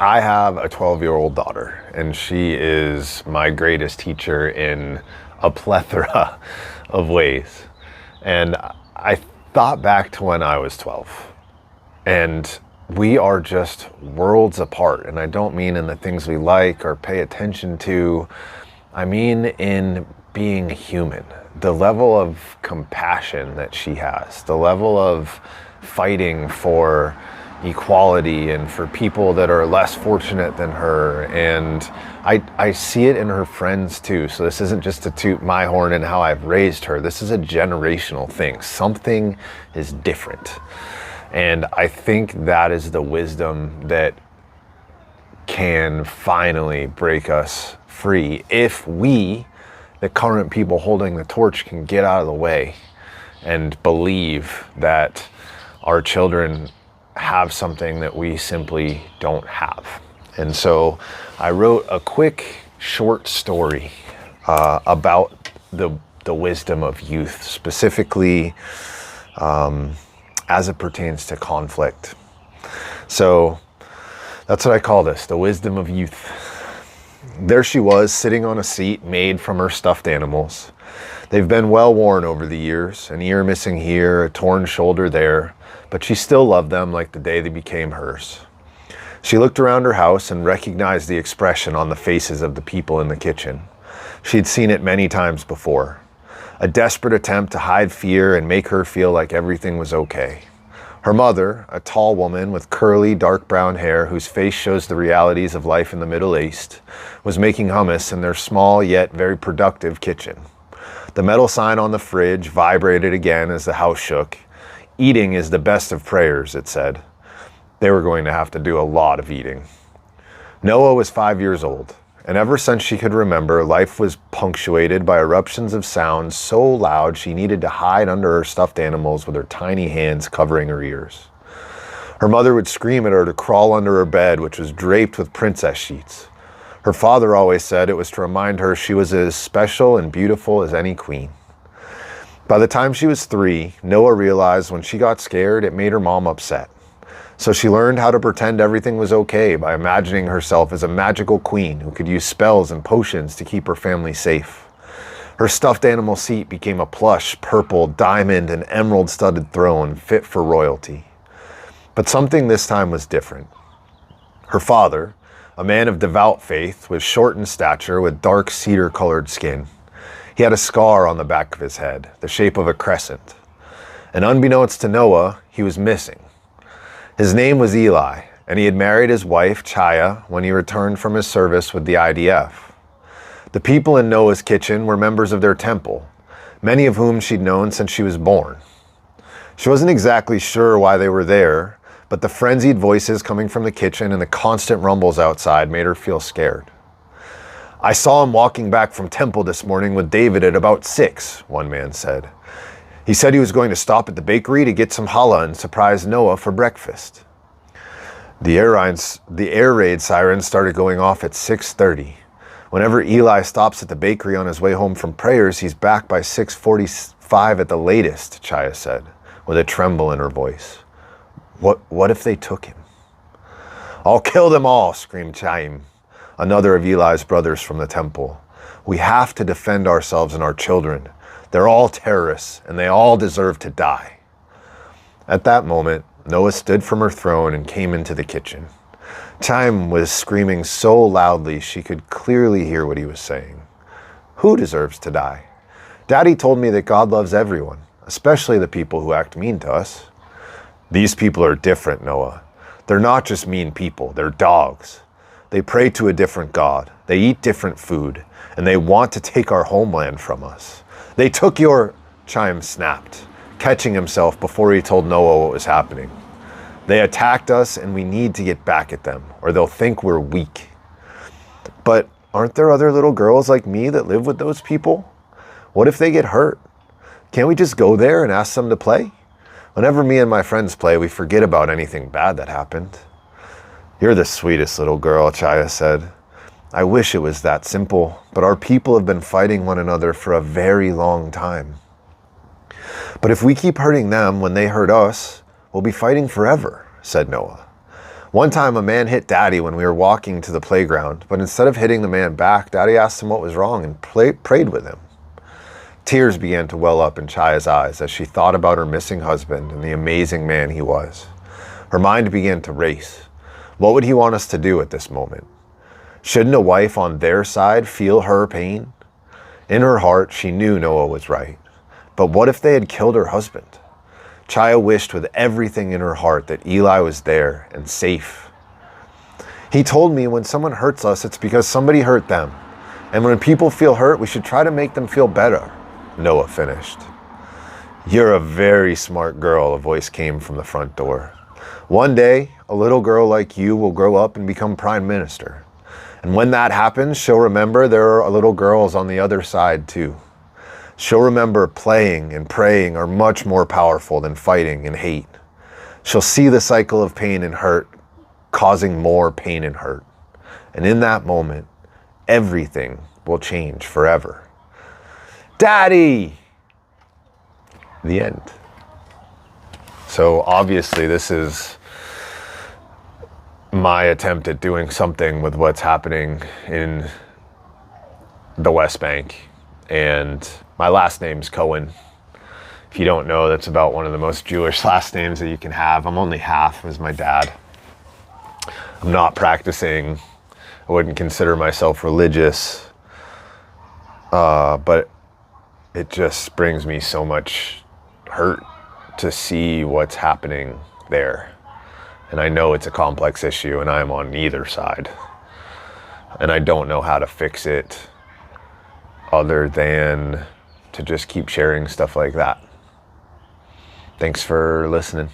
I have a 12-year-old daughter, and she is my greatest teacher in a plethora of ways. And I thought back to when I was 12, and we are just worlds apart. And I don't mean in the things we like or pay attention to. I mean in being human. The level of compassion that she has, the level of fighting for equality and for people that are less fortunate than her. And I see it in her friends too. So this isn't just to toot my horn and how I've raised her. This is a generational thing. Something is different. And I think that is the wisdom that can finally break us free if we, the current people holding the torch, can get out of the way and believe that our children have something that we simply don't have. And so I wrote a quick short story about the wisdom of youth, specifically as it pertains to conflict. So that's what I call this, the wisdom of youth. There she was, sitting on a seat made from her stuffed animals. They've been well worn over the years, an ear missing here, a torn shoulder there, but she still loved them like the day they became hers. She looked around her house and recognized the expression on the faces of the people in the kitchen. She'd seen it many times before. A desperate attempt to hide fear and make her feel like everything was okay. Her mother, a tall woman with curly, dark brown hair whose face shows the realities of life in the Middle East, was making hummus in their small yet very productive kitchen. The metal sign on the fridge vibrated again as the house shook. "Eating is the best of prayers," it said. They were going to have to do a lot of eating. Noah was 5 years old, and ever since she could remember, life was punctuated by eruptions of sound so loud she needed to hide under her stuffed animals with her tiny hands covering her ears. Her mother would scream at her to crawl under her bed, which was draped with princess sheets. Her father always said it was to remind her she was as special and beautiful as any queen. By the time she was 3, Noah realized when she got scared, it made her mom upset. So she learned how to pretend everything was okay by imagining herself as a magical queen who could use spells and potions to keep her family safe. Her stuffed animal seat became a plush, purple, diamond, and emerald-studded throne fit for royalty. But something this time was different. Her father, a man of devout faith, was short in stature with dark cedar-colored skin. He had a scar on the back of his head, the shape of a crescent. And unbeknownst to Noah, he was missing. His name was Eli, and he had married his wife, Chaya, when he returned from his service with the IDF. The people in Noah's kitchen were members of their temple, many of whom she'd known since she was born. She wasn't exactly sure why they were there, but the frenzied voices coming from the kitchen and the constant rumbles outside made her feel scared. "I saw him walking back from temple this morning with David at about 6, one man said. He said he was going to stop at the bakery to get some challah and surprise Noah for breakfast." The air raid sirens started going off at 6:30. Whenever Eli stops at the bakery on his way home from prayers, he's back by 6:45 at the latest, Chaya said, with a tremble in her voice. What if they took him? "I'll kill them all," screamed Chaim, another of Eli's brothers from the temple. "We have to defend ourselves and our children. They're all terrorists, and they all deserve to die." At that moment, Noah stood from her throne and came into the kitchen. Chaim was screaming so loudly she could clearly hear what he was saying. "Who deserves to die? Daddy told me that God loves everyone, especially the people who act mean to us." "These people are different, Noah. They're not just mean people, they're dogs. They pray to a different God, they eat different food, and they want to take our homeland from us. They took your..." Chaim snapped, catching himself before he told Noah what was happening. "They attacked us and we need to get back at them, or they'll think we're weak." "But aren't there other little girls like me that live with those people? What if they get hurt? Can't we just go there and ask them to play? Whenever me and my friends play, we forget about anything bad that happened." "You're the sweetest little girl," Chaya said. "I wish it was that simple, but our people have been fighting one another for a very long time." "But if we keep hurting them when they hurt us, we'll be fighting forever," said Noah. One time a man hit Daddy when we were walking to the playground, but instead of hitting the man back, Daddy asked him what was wrong and prayed with him. Tears began to well up in Chaya's eyes as she thought about her missing husband and the amazing man he was. Her mind began to race. What would he want us to do at this moment? Shouldn't a wife on their side feel her pain? In her heart, she knew Noah was right. But what if they had killed her husband? Chaya wished with everything in her heart that Eli was there and safe. He told me when someone hurts us, it's because somebody hurt them. And when people feel hurt, we should try to make them feel better, Noah finished. You're a very smart girl, a voice came from the front door. One day, a little girl like you will grow up and become prime minister. And when that happens, she'll remember there are little girls on the other side too. She'll remember playing and praying are much more powerful than fighting and hate. She'll see the cycle of pain and hurt causing more pain and hurt. And in that moment, everything will change forever. Daddy! The end. So obviously this is my attempt at doing something with what's happening in the West Bank. And my last name's Cohen. If you don't know, that's about one of the most Jewish last names that you can have. I'm only half as my dad. I'm not practicing. I wouldn't consider myself religious. But it just brings me so much hurt to see what's happening there. And I know it's a complex issue and I'm on neither side. And I don't know how to fix it other than to just keep sharing stuff like that. Thanks for listening.